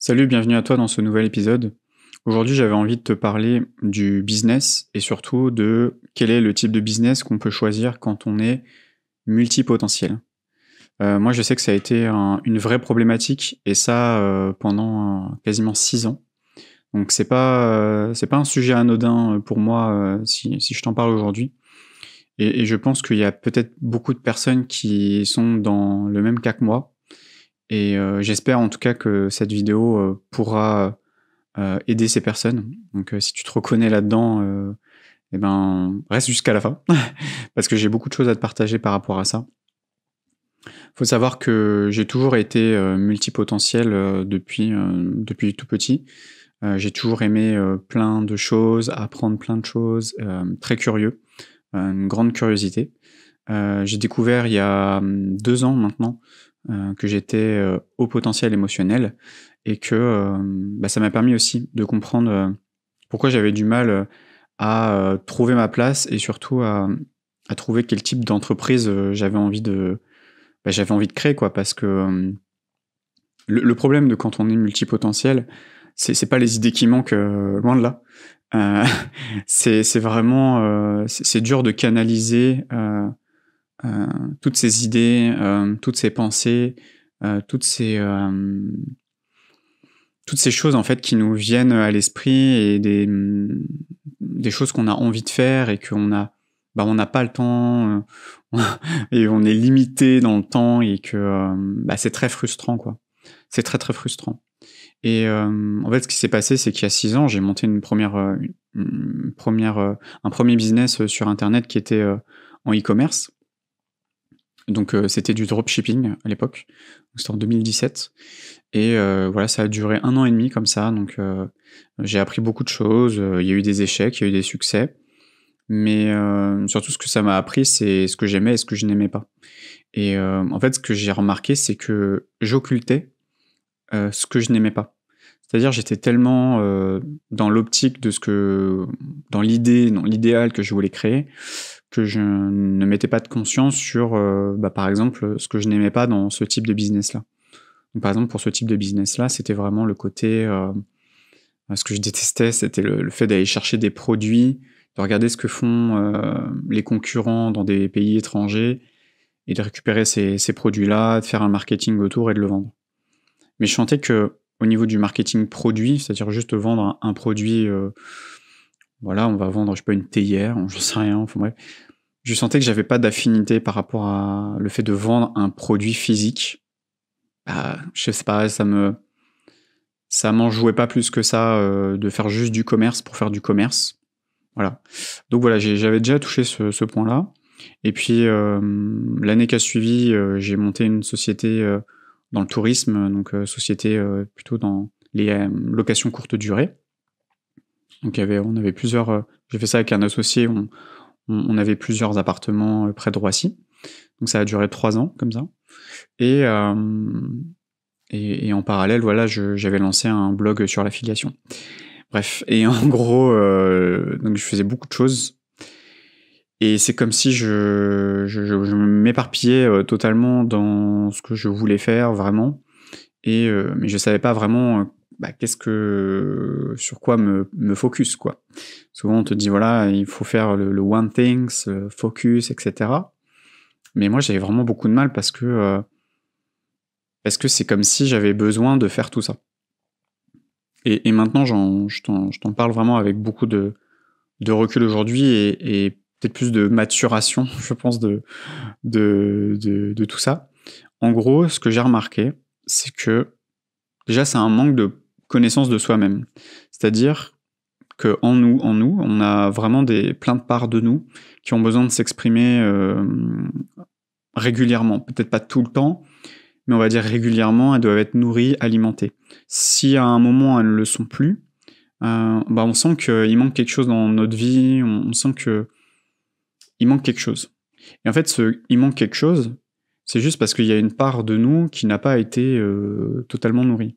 Salut, bienvenue à toi dans ce nouvel épisode. Aujourd'hui, j'avais envie de te parler du business et surtout de quel est le type de business qu'on peut choisir quand on est multipotentiel. Moi, je sais que ça a été une vraie problématique et ça pendant quasiment 6 ans. Donc c'est pas un sujet anodin pour moi si je t'en parle aujourd'hui. Et je pense qu'il y a peut-être beaucoup de personnes qui sont dans le même cas que moi. Et j'espère en tout cas que cette vidéo pourra aider ces personnes. Donc si tu te reconnais là-dedans, eh ben, reste jusqu'à la fin, parce que j'ai beaucoup de choses à te partager par rapport à ça. Faut savoir que j'ai toujours été multipotentiel depuis tout petit. J'ai toujours aimé plein de choses, apprendre plein de choses, très curieux, une grande curiosité. J'ai découvert il y a 2 ans maintenant que j'étais haut potentiel émotionnel et que ça m'a permis aussi de comprendre pourquoi j'avais du mal à trouver ma place et surtout à trouver quel type d'entreprise j'avais envie de créer, quoi. Parce que le problème de quand on est multipotentiel, c'est pas les idées qui manquent, loin de là. Euh, c'est vraiment c'est dur de canaliser toutes ces idées, toutes ces pensées, toutes ces choses en fait qui nous viennent à l'esprit et des choses qu'on a envie de faire et on n'a pas le temps et on est limité dans le temps et que c'est très frustrant, quoi. C'est très très frustrant. Et en fait, ce qui s'est passé, c'est qu'il y a 6 ans, j'ai monté un premier business sur internet qui était en e-commerce. Donc c'était du dropshipping à l'époque. C'était en 2017. Et voilà, ça a duré 1 an et demi comme ça. Donc j'ai appris beaucoup de choses. Il y a eu des échecs, il y a eu des succès. Mais surtout, ce que ça m'a appris, c'est ce que j'aimais et ce que je n'aimais pas. Et en fait, ce que j'ai remarqué, c'est que j'occultais ce que je n'aimais pas. C'est-à-dire, j'étais tellement dans l'optique de dans l'idéal que je voulais créer, que je ne mettais pas de conscience sur, par exemple, ce que je n'aimais pas dans ce type de business-là. Donc, par exemple, pour ce type de business-là, c'était vraiment le côté, ce que je détestais, c'était le fait d'aller chercher des produits, de regarder ce que font les concurrents dans des pays étrangers et de récupérer ces produits-là, de faire un marketing autour et de le vendre. Mais je sentais que au niveau du marketing produit, c'est-à-dire juste vendre un produit, voilà, on va vendre, je sais pas, une théière, j'en sais rien, enfin bref. Je sentais que j'avais pas d'affinité par rapport à le fait de vendre un produit physique. Je sais pas, ça m'en jouait pas plus que ça de faire juste du commerce pour faire du commerce. Voilà. Donc voilà, j'avais déjà touché ce point-là. Et puis l'année qui a suivi, j'ai monté une société dans le tourisme, donc société plutôt dans les locations courte durée. Donc on avait plusieurs. J'ai fait ça avec un associé. On avait plusieurs appartements près de Roissy. Donc ça a duré 3 ans comme ça. Et en parallèle, voilà, j'avais lancé un blog sur l'affiliation. Bref, et en gros, donc je faisais beaucoup de choses. Et c'est comme si je m'éparpillais totalement dans ce que je voulais faire vraiment. Et mais je savais pas vraiment sur quoi me focus, quoi. Souvent on te dit voilà, il faut faire le one things, focus, etc. Mais moi j'avais vraiment beaucoup de mal parce que c'est comme si j'avais besoin de faire tout ça. Et maintenant je t'en parle vraiment avec beaucoup de recul aujourd'hui et peut-être plus de maturation, je pense, de tout ça. En gros, ce que j'ai remarqué, c'est que déjà, c'est un manque de connaissance de soi-même. C'est-à-dire qu'en nous, on a vraiment plein de parts de nous qui ont besoin de s'exprimer régulièrement. Peut-être pas tout le temps, mais on va dire régulièrement, elles doivent être nourries, alimentées. Si à un moment elles ne le sont plus, on sent qu'il manque quelque chose dans notre vie, on sent qu'il manque quelque chose. Et en fait, il manque quelque chose, c'est juste parce qu'il y a une part de nous qui n'a pas été totalement nourrie.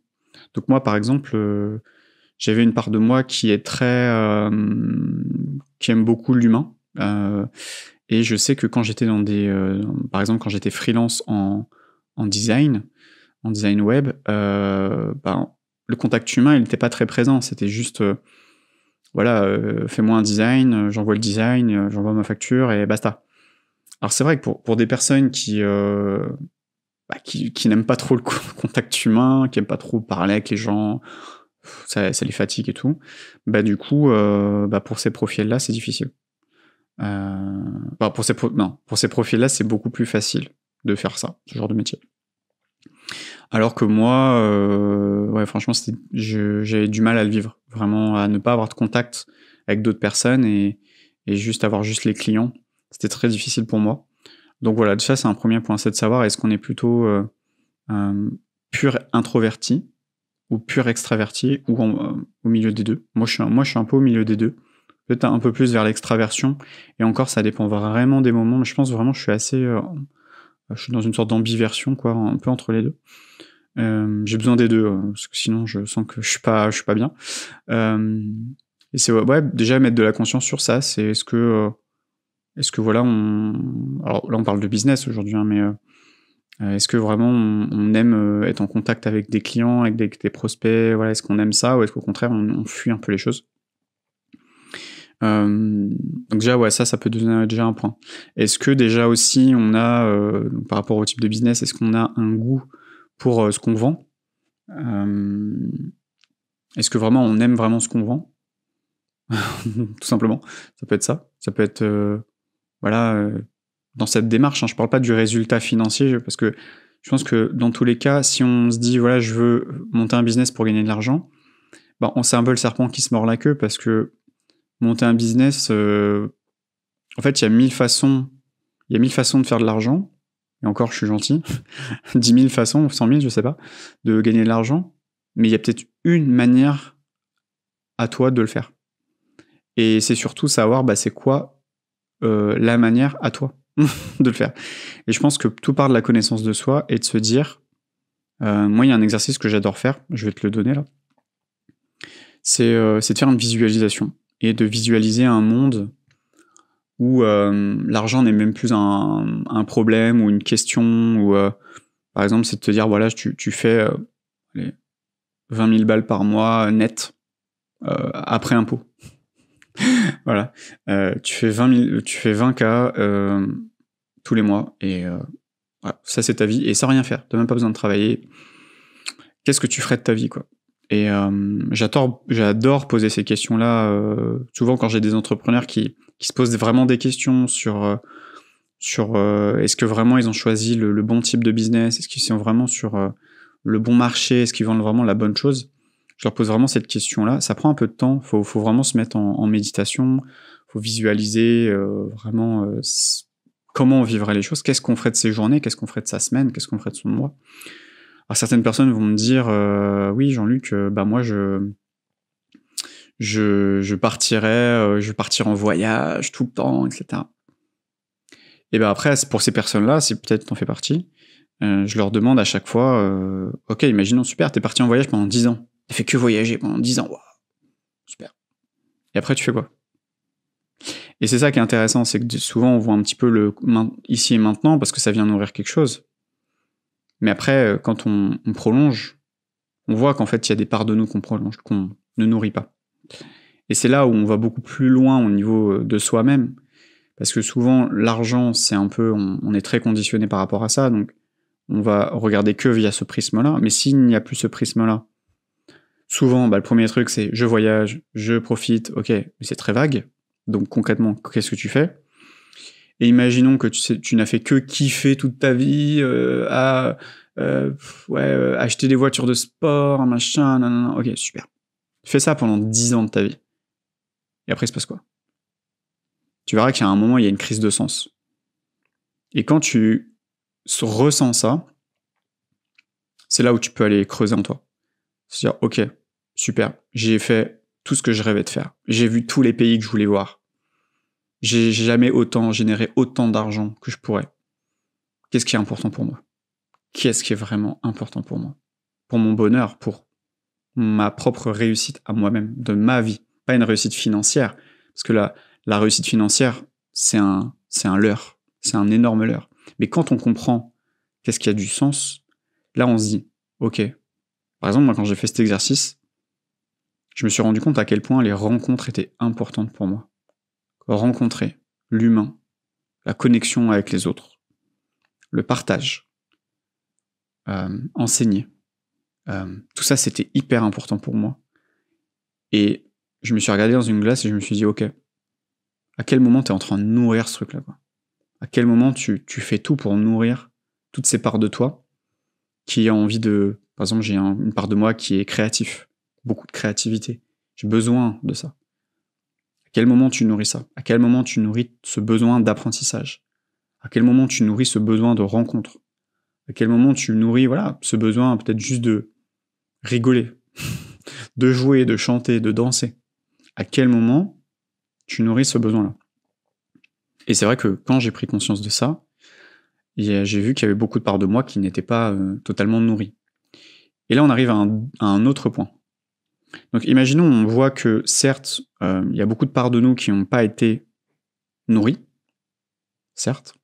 Donc moi, par exemple, j'avais une part de moi qui est qui aime beaucoup l'humain. Et je sais que quand j'étais par exemple, quand j'étais freelance en design web, le contact humain, il n'était pas très présent. C'était juste, voilà, fais-moi un design, j'envoie le design, j'envoie ma facture et basta. Alors c'est vrai que pour des personnes qui n'aiment pas trop le contact humain, qui n'aiment pas trop parler avec les gens, ça les fatigue et tout, bah du coup, pour ces profils-là, c'est difficile. Pour ces profils-là, c'est beaucoup plus facile de faire ça, ce genre de métier. Alors que moi, ouais, franchement, j'avais du mal à le vivre, vraiment, à ne pas avoir de contact avec d'autres personnes et juste avoir juste les clients. C'était très difficile pour moi. Donc voilà, ça c'est un premier point, c'est de savoir est-ce qu'on est plutôt pur introverti ou pur extraverti ou au milieu des deux. Moi je suis un peu au milieu des deux. Peut-être un peu plus vers l'extraversion. Et encore, ça dépend vraiment des moments. Mais je pense vraiment que je suis assez... je suis dans une sorte d'ambiversion, quoi, un peu entre les deux. J'ai besoin des deux, parce que sinon je sens que je suis pas bien. Et c'est ouais, déjà mettre de la conscience sur ça. C'est est-ce que voilà, alors là on parle de business aujourd'hui, hein, mais est-ce que vraiment on aime être en contact avec des clients, avec des prospects, voilà, est-ce qu'on aime ça ou est-ce qu'au contraire on fuit un peu les choses? Donc déjà, ouais, ça peut donner déjà un point. Est-ce que déjà aussi on a, par rapport au type de business, est-ce qu'on a un goût pour ce qu'on vend? Est-ce que vraiment on aime vraiment ce qu'on vend? Tout simplement, ça peut être ça. Ça peut être, voilà, dans cette démarche, hein, je parle pas du résultat financier, parce que je pense que dans tous les cas, si on se dit, voilà, je veux monter un business pour gagner de l'argent, c'est un peu le serpent qui se mord la queue, parce que monter un business, en fait, il y a 1000 façons de faire de l'argent, et encore, je suis gentil, 10 000 façons, 100 000, je sais pas, de gagner de l'argent, mais il y a peut-être une manière à toi de le faire. Et c'est surtout savoir, c'est quoi la manière à toi de le faire. Et je pense que tout part de la connaissance de soi et de se dire, moi, il y a un exercice que j'adore faire, je vais te le donner là, c'est de faire une visualisation et de visualiser un monde où l'argent n'est même plus un problème ou une question, ou par exemple, c'est de te dire, voilà, tu fais 20 000 balles par mois net après impôt. Voilà. Tu fais 20K tous les mois et voilà, ça c'est ta vie et sans rien faire. T'as même pas besoin de travailler. Qu'est-ce que tu ferais de ta vie, quoi? Et j'adore poser ces questions-là. Souvent quand j'ai des entrepreneurs qui se posent vraiment des questions sur est-ce que vraiment ils ont choisi le bon type de business, est-ce qu'ils sont vraiment sur le bon marché, est-ce qu'ils vendent vraiment la bonne chose, je leur pose vraiment cette question-là. Ça prend un peu de temps, faut vraiment se mettre en méditation, faut visualiser vraiment comment on vivrait les choses, qu'est-ce qu'on ferait de ses journées, qu'est-ce qu'on ferait de sa semaine, qu'est-ce qu'on ferait de son mois. Alors certaines personnes vont me dire oui Jean-Luc, moi je partirais en voyage tout le temps, etc. Et après, pour ces personnes-là, si peut-être t'en fais partie, je leur demande à chaque fois, ok, imaginons, super, t'es parti en voyage pendant 10 ans. T'as fait que voyager pendant 10 ans, waouh, super. Et après, tu fais quoi? Et c'est ça qui est intéressant, c'est que souvent on voit un petit peu le ici et maintenant parce que ça vient nourrir quelque chose. Mais après, quand on prolonge, on voit qu'en fait, il y a des parts de nous qu'on ne nourrit pas. Et c'est là où on va beaucoup plus loin au niveau de soi-même. Parce que souvent, l'argent, c'est un peu... On est très conditionné par rapport à ça, donc on va regarder que via ce prisme-là. Mais s'il n'y a plus ce prisme-là, souvent, le premier truc, c'est je voyage, je profite, ok, mais c'est très vague. Donc concrètement, qu'est-ce que tu fais? Et imaginons que tu n'as fait que kiffer toute ta vie acheter des voitures de sport, machin, nanana. Ok, super. Fais ça pendant 10 ans de ta vie. Et après, il se passe quoi? Tu verras qu'il y a un moment, il y a une crise de sens. Et quand tu ressens ça, c'est là où tu peux aller creuser en toi. C'est-à-dire, ok, super, j'ai fait tout ce que je rêvais de faire. J'ai vu tous les pays que je voulais voir. J'ai jamais généré autant d'argent que je pourrais. Qu'est-ce qui est important pour moi? Qu'est-ce qui est vraiment important pour moi? Pour mon bonheur, pour ma propre réussite à moi-même, de ma vie. Pas une réussite financière. Parce que la réussite financière, c'est un leurre. C'est un énorme leurre. Mais quand on comprend qu'est-ce qui a du sens, là on se dit, ok, Par exemple, moi, quand j'ai fait cet exercice, je me suis rendu compte à quel point les rencontres étaient importantes pour moi. Rencontrer l'humain, la connexion avec les autres, le partage, enseigner. Tout ça, c'était hyper important pour moi. Et je me suis regardé dans une glace et je me suis dit, ok, à quel moment tu es en train de nourrir ce truc-là, quoi. À quel moment tu fais tout pour nourrir toutes ces parts de toi qui a envie de... Par exemple, j'ai une part de moi qui est créatif, beaucoup de créativité. J'ai besoin de ça. À quel moment tu nourris ça? À quel moment tu nourris ce besoin d'apprentissage? À quel moment tu nourris ce besoin de rencontre? À quel moment tu nourris, voilà, ce besoin peut-être juste de rigoler, de jouer, de chanter, de danser? À quel moment tu nourris ce besoin-là? Et c'est vrai que quand j'ai pris conscience de ça, j'ai vu qu'il y avait beaucoup de parts de moi qui n'étaient pas totalement nourries. Et là, on arrive à un autre point. Donc imaginons, on voit que certes, il y a beaucoup de parts de nous qui n'ont pas été nourries, certes,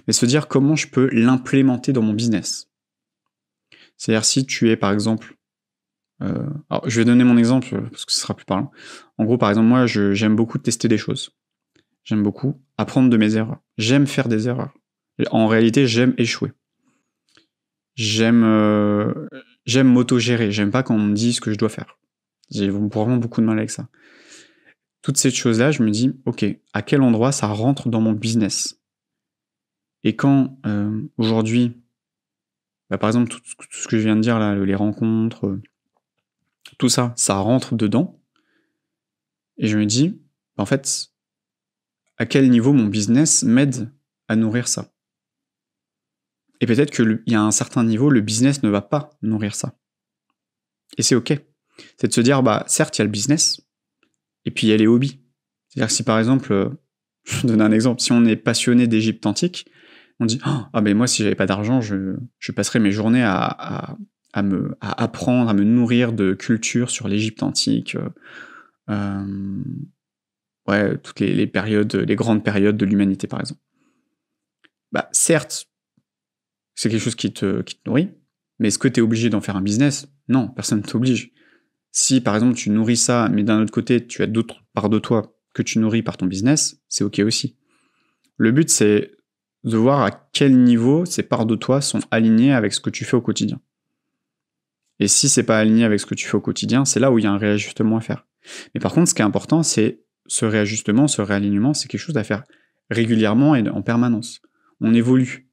mais se dire comment je peux l'implémenter dans mon business. C'est-à-dire si tu es par exemple... alors je vais donner mon exemple parce que ce sera plus parlant. En gros, par exemple, moi, j'aime beaucoup tester des choses. J'aime beaucoup apprendre de mes erreurs. J'aime faire des erreurs. En réalité, j'aime échouer. J'aime m'auto-gérer. J'aime pas quand on me dit ce que je dois faire. J'ai vraiment beaucoup de mal avec ça. Toutes ces choses-là, je me dis, ok, à quel endroit ça rentre dans mon business? Et quand aujourd'hui, par exemple, tout ce que je viens de dire là, les rencontres, tout ça, ça rentre dedans. Et je me dis, en fait, à quel niveau mon business m'aide à nourrir ça? Et peut-être qu'il y a un certain niveau, le business ne va pas nourrir ça. Et c'est ok. C'est de se dire, certes, il y a le business, et puis il y a les hobbies. C'est-à-dire que si par exemple, je donne un exemple, si on est passionné d'Égypte antique, on dit, moi si j'avais pas d'argent, je passerais mes journées à apprendre, à me nourrir de culture sur l'Égypte antique, toutes les périodes, les grandes périodes de l'humanité par exemple. Certes, c'est quelque chose qui te nourrit, mais est-ce que tu es obligé d'en faire un business? Non, personne ne t'oblige. Si par exemple tu nourris ça, mais d'un autre côté tu as d'autres parts de toi que tu nourris par ton business, c'est ok aussi. Le but c'est de voir à quel niveau ces parts de toi sont alignées avec ce que tu fais au quotidien. Et si c'est pas aligné avec ce que tu fais au quotidien, c'est là où il y a un réajustement à faire. Mais par contre, ce qui est important, c'est ce réajustement, ce réalignement, c'est quelque chose à faire régulièrement et en permanence. On évolue.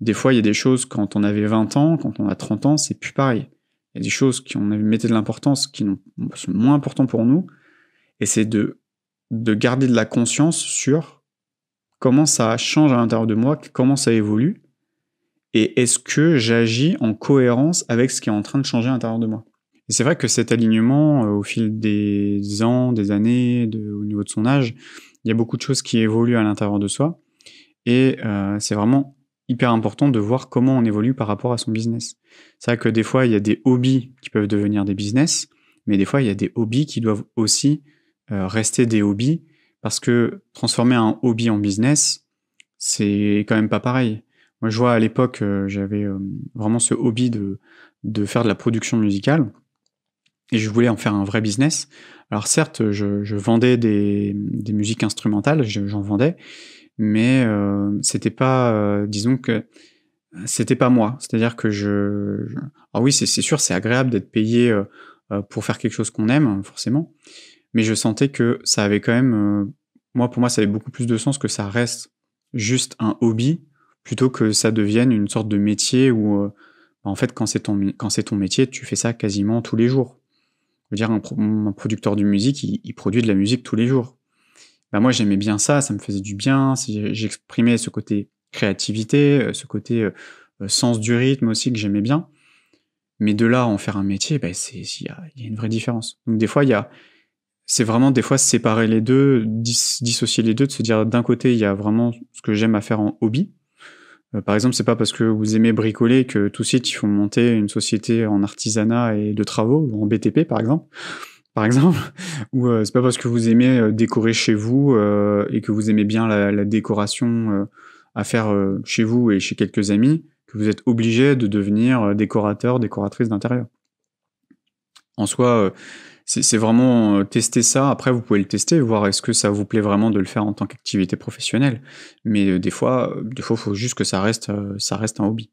Des fois, il y a des choses, quand on avait 20 ans, quand on a 30 ans, c'est plus pareil. Il y a des choses qui on mettait de l'importance, qui sont moins importantes pour nous, et c'est de garder de la conscience sur comment ça change à l'intérieur de moi, comment ça évolue, et est-ce que j'agis en cohérence avec ce qui est en train de changer à l'intérieur de moi. Et c'est vrai que cet alignement, au fil des ans, des années, au niveau de son âge, il y a beaucoup de choses qui évoluent à l'intérieur de soi, et c'est vraiment hyper important de voir comment on évolue par rapport à son business. C'est vrai que des fois, il y a des hobbies qui peuvent devenir des business, mais des fois, il y a des hobbies qui doivent aussi rester des hobbies, parce que transformer un hobby en business, c'est quand même pas pareil. Moi, je vois à l'époque, j'avais vraiment ce hobby de faire de la production musicale, et je voulais en faire un vrai business. Alors certes, je vendais des musiques instrumentales, j'en vendais, mais c'était pas, disons que c'était pas moi. C'est-à-dire que alors oui, c'est sûr, c'est agréable d'être payé pour faire quelque chose qu'on aime, forcément, mais je sentais que ça avait quand même, pour moi, ça avait beaucoup plus de sens que ça reste juste un hobby, plutôt que ça devienne une sorte de métier où, en fait, quand c'est ton métier, tu fais ça quasiment tous les jours. Je veux dire, un producteur de musique, il produit de la musique tous les jours. Moi, j'aimais bien ça me faisait du bien, j'exprimais ce côté créativité, ce côté sens du rythme aussi que j'aimais bien. Mais de là à en faire un métier, il y a une vraie différence. Donc des fois, c'est vraiment des fois séparer les deux, dissocier les deux, de se dire d'un côté, il y a vraiment ce que j'aime à faire en hobby. Par exemple, c'est pas parce que vous aimez bricoler que tout de suite il faut monter une société en artisanat et de travaux, ou en BTP par exemple, ou c'est pas parce que vous aimez décorer chez vous et que vous aimez bien la décoration à faire chez vous et chez quelques amis que vous êtes obligé de devenir décorateur, décoratrice d'intérieur. En soi, c'est vraiment tester ça. Après, vous pouvez le tester, voir est-ce que ça vous plaît vraiment de le faire en tant qu'activité professionnelle. Mais des fois, il faut juste que ça reste un hobby.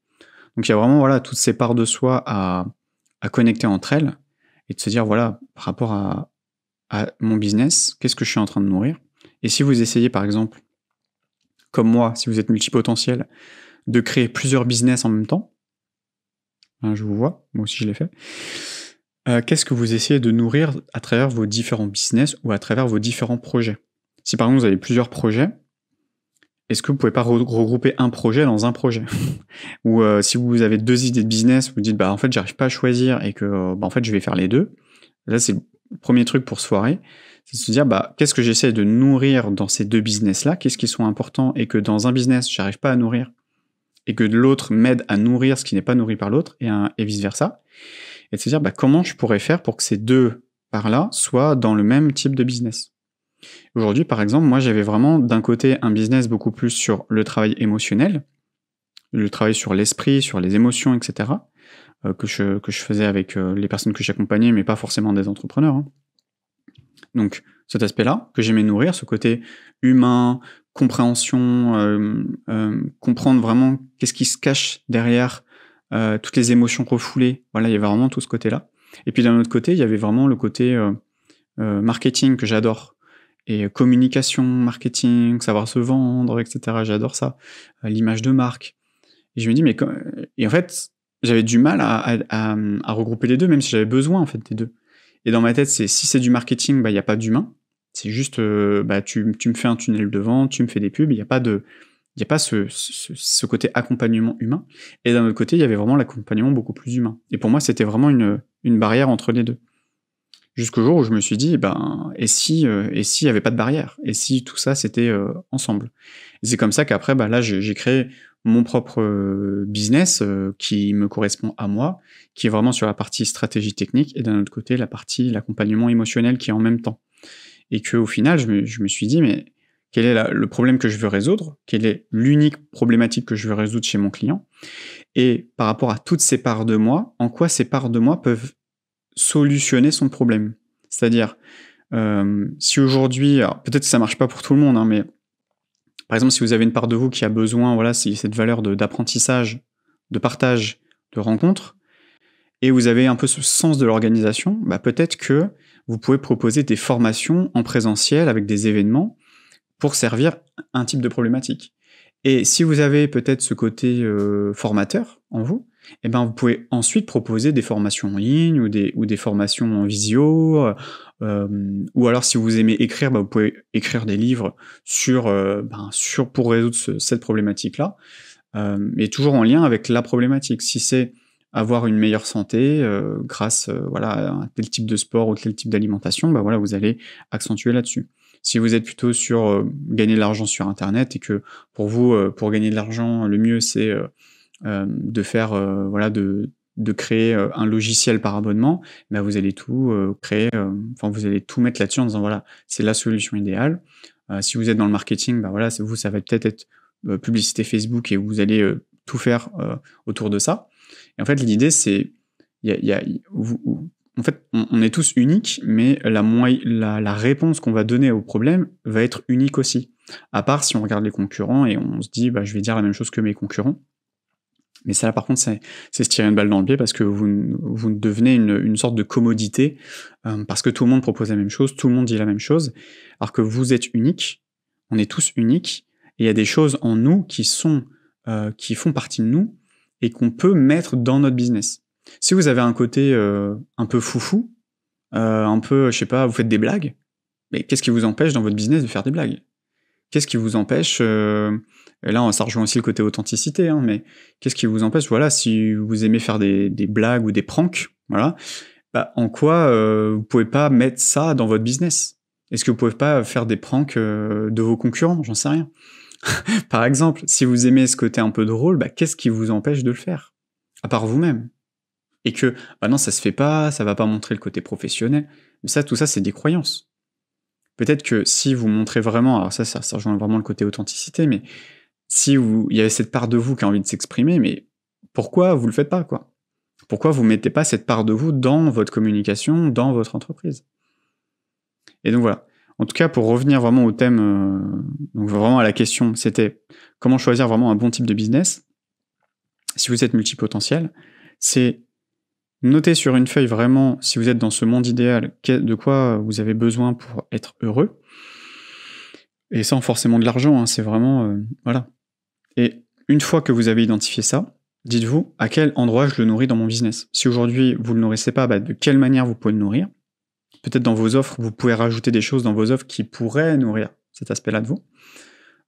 Donc il y a vraiment voilà, toutes ces parts de soi à connecter entre elles et de se dire, voilà, par rapport à mon business, qu'est-ce que je suis en train de nourrir? Et si vous essayez, par exemple, comme moi, si vous êtes multipotentiel, de créer plusieurs business en même temps, hein, je vous vois, moi aussi je l'ai fait, qu'est-ce que vous essayez de nourrir à travers vos différents business ou à travers vos différents projets? Si par exemple vous avez plusieurs projets, est-ce que vous pouvez pas regrouper un projet dans un projet? Ou si vous avez 2 idées de business, vous dites: «Bah, en fait, j'arrive pas à choisir et que, bah, en fait, je vais faire les 2». Là, c'est le 1er truc pour se foirer, c'est de se dire: «Bah, qu'est-ce que j'essaie de nourrir dans ces 2 business-là? Qu'est-ce qui sont importants et que dans un business, j'arrive pas à nourrir et que l'autre m'aide à nourrir ce qui n'est pas nourri par l'autre et vice versa?» Et de se dire: «Bah, comment je pourrais faire pour que ces 2 parts-là soient dans le même type de business?» Aujourd'hui, par exemple, moi, j'avais vraiment d'un côté un business beaucoup plus sur le travail émotionnel, le travail sur l'esprit, sur les émotions, et cetera, que je faisais avec, les personnes que j'accompagnais, mais pas forcément des entrepreneurs, hein. Donc cet aspect-là, que j'aimais nourrir, ce côté humain, compréhension, comprendre vraiment qu'est-ce qui se cache derrière, toutes les émotions refoulées. Voilà, il y avait vraiment tout ce côté-là. Et puis d'un autre côté, il y avait vraiment le côté, marketing que j'adore et communication, marketing, savoir se vendre, et cetera. J'adore ça, l'image de marque. Et je me dis: «Mais com» et en fait, j'avais du mal à regrouper les 2, même si j'avais besoin, en fait, des 2. Et dans ma tête, c'est si c'est du marketing, bah, il y a pas d'humain. C'est juste, bah, tu me fais un tunnel de vente, tu me fais des pubs, il y a pas ce côté accompagnement humain. Et d'un autre côté, il y avait vraiment l'accompagnement beaucoup plus humain. Et pour moi, c'était vraiment une barrière entre les 2. Jusqu'au jour où je me suis dit: «Ben, et s'il y avait pas de barrière? Et si tout ça, c'était, ensemble?» Et c'est comme ça qu'après, bah, là, j'ai créé mon propre, business, qui me correspond à moi, qui est vraiment sur la partie stratégie technique et d'un autre côté, l'accompagnement émotionnel qui est en même temps. Et qu'au final, je me suis dit: «Mais quel est le problème que je veux résoudre? Quelle est l'unique problématique que je veux résoudre chez mon client? Et par rapport à toutes ces parts de moi, en quoi ces parts de moi peuvent solutionner son problème?» C'est-à-dire, si aujourd'hui, alors peut-être que ça marche pas pour tout le monde, hein, mais par exemple, si vous avez une part de vous qui a besoin, voilà, c'est cette valeur d'apprentissage, de partage, de rencontre, et vous avez un peu ce sens de l'organisation, bah, peut-être que vous pouvez proposer des formations en présentiel avec des événements pour servir un type de problématique. Et si vous avez peut-être ce côté, formateur en vous, et ben, vous pouvez ensuite proposer des formations en ligne ou des formations en visio, ou alors si vous aimez écrire, bah, vous pouvez écrire des livres pour résoudre cette problématique-là, et toujours en lien avec la problématique. Si c'est avoir une meilleure santé, grâce, voilà, à un tel type de sport ou tel type d'alimentation, bah, voilà, vous allez accentuer là-dessus. Si vous êtes plutôt sur, gagner de l'argent sur internet et que pour vous, pour gagner de l'argent, le mieux c'est, de faire, voilà, de créer, un logiciel par abonnement, bah, vous allez tout, créer, enfin vous allez tout mettre là-dessus en disant: «Voilà, c'est la solution idéale». Si vous êtes dans le marketing, bah, voilà, ça va peut-être être, publicité Facebook et vous allez, tout faire, autour de ça. Et en fait, l'idée c'est il y a vous en fait, on est tous uniques, mais la réponse qu'on va donner au problème va être unique aussi. À part si on regarde les concurrents et on se dit: «Bah, je vais dire la même chose que mes concurrents». Mais ça, là, par contre, c'est se tirer une balle dans le pied parce que vous devenez une sorte de commodité, parce que tout le monde propose la même chose, tout le monde dit la même chose, alors que vous êtes unique, on est tous uniques et il y a des choses en nous qui font partie de nous et qu'on peut mettre dans notre business. Si vous avez un côté, un peu foufou, un peu, je sais pas, vous faites des blagues, mais qu'est-ce qui vous empêche dans votre business de faire des blagues? Qu'est-ce qui vous empêche, et là, ça rejoint aussi le côté authenticité, hein, mais qu'est-ce qui vous empêche, voilà, si vous aimez faire des blagues ou des pranks, voilà, bah, en quoi, vous pouvez pas mettre ça dans votre business? Est-ce que vous pouvez pas faire des pranks, de vos concurrents? J'en sais rien. Par exemple, si vous aimez ce côté un peu drôle, bah, qu'est-ce qui vous empêche de le faire? À part vous-même. Et que, bah, non, ça se fait pas, ça va pas montrer le côté professionnel. Mais ça, tout ça, c'est des croyances. Peut-être que si vous montrez vraiment, alors ça rejoint vraiment le côté authenticité, mais si il y avait cette part de vous qui a envie de s'exprimer, mais Pourquoi vous le faites pas, quoi? Pourquoi vous mettez pas cette part de vous dans votre communication, dans votre entreprise? Et donc voilà. En tout cas, pour revenir vraiment au thème, donc vraiment à la question, c'était comment choisir vraiment un bon type de business si vous êtes multipotentiel, c'est noter sur une feuille vraiment, si vous êtes dans ce monde idéal, de quoi vous avez besoin pour être heureux. Et sans forcément de l'argent, hein, c'est vraiment... voilà. Et une fois que vous avez identifié ça, dites-vous à quel endroit je le nourris dans mon business. Si aujourd'hui vous ne le nourrissez pas, de quelle manière vous pouvez le nourrir? Peut-être dans vos offres, vous pouvez rajouter des choses dans vos offres qui pourraient nourrir cet aspect-là de vous.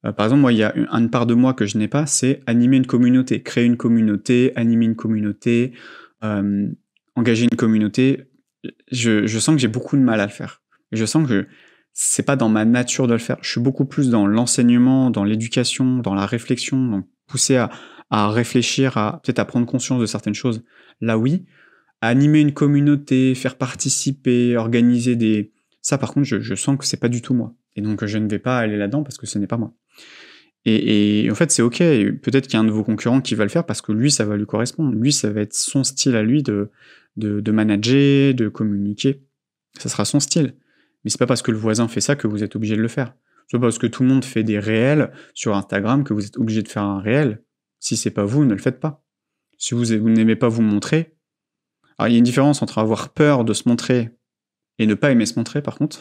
Par exemple, moi, il y a une part de moi que je n'ai pas, c'est animer une communauté, créer une communauté, animer une communauté, engager une communauté. Je sens que j'ai beaucoup de mal à le faire. Je sens que c'est pas dans ma nature de le faire. Je suis beaucoup plus dans l'enseignement, dans l'éducation, dans la réflexion, donc pousser à réfléchir, peut-être à prendre conscience de certaines choses. Là, oui. Animer une communauté, faire participer, organiser des... Ça, par contre, je sens que c'est pas du tout moi. Et donc, je ne vais pas aller là-dedans parce que ce n'est pas moi. Et en fait, c'est OK. Peut-être qu'il y a un de vos concurrents qui va le faire parce que lui, ça va lui correspondre. Lui, ça va être son style à lui de manager, de communiquer. Ça sera son style. Mais c'est pas parce que le voisin fait ça que vous êtes obligé de le faire. C'est pas parce que tout le monde fait des réels sur Instagram que vous êtes obligé de faire un réel. Si c'est pas vous, ne le faites pas. Si vous n'aimez pas vous montrer... Alors, il y a une différence entre avoir peur de se montrer et ne pas aimer se montrer, par contre.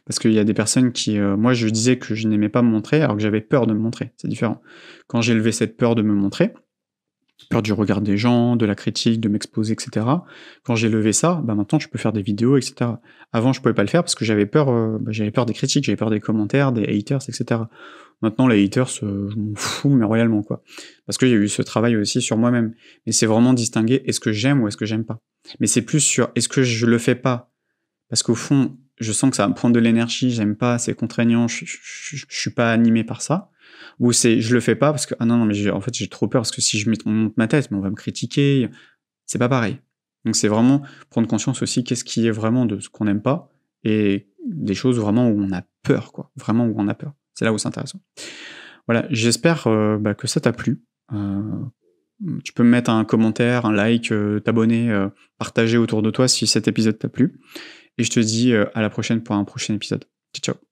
Parce qu'il y a des personnes qui... moi, je disais que je n'aimais pas me montrer alors que j'avais peur de me montrer. C'est différent. Quand j'ai levé cette peur de me montrer, peur du regard des gens, de la critique, de m'exposer, etc. Quand j'ai levé ça, maintenant, je peux faire des vidéos, etc. Avant, je pouvais pas le faire parce que j'avais peur des critiques, j'avais peur des commentaires, des haters, etc. Maintenant, les haters, je m'en fous, mais royalement, quoi. Parce qu'il y a eu ce travail aussi sur moi-même. Mais c'est vraiment distinguer est-ce que j'aime ou est-ce que j'aime pas. Mais c'est plus sur est-ce que je le fais pas parce qu'au fond, je sens que ça va me prendre de l'énergie, j'aime pas, c'est contraignant, je suis pas animé par ça. Ou c'est je le fais pas parce que non, mais en fait j'ai trop peur parce que si je monte ma tête, mais on va me critiquer. C'est pas pareil. Donc c'est vraiment prendre conscience aussi qu'est-ce qui est vraiment de ce qu'on n'aime pas et des choses vraiment où on a peur, quoi. Vraiment où on a peur. C'est là où c'est intéressant. Voilà, j'espère que ça t'a plu. Tu peux me mettre un commentaire, un like, t'abonner, partager autour de toi si cet épisode t'a plu. Et je te dis à la prochaine pour un prochain épisode. Ciao, ciao.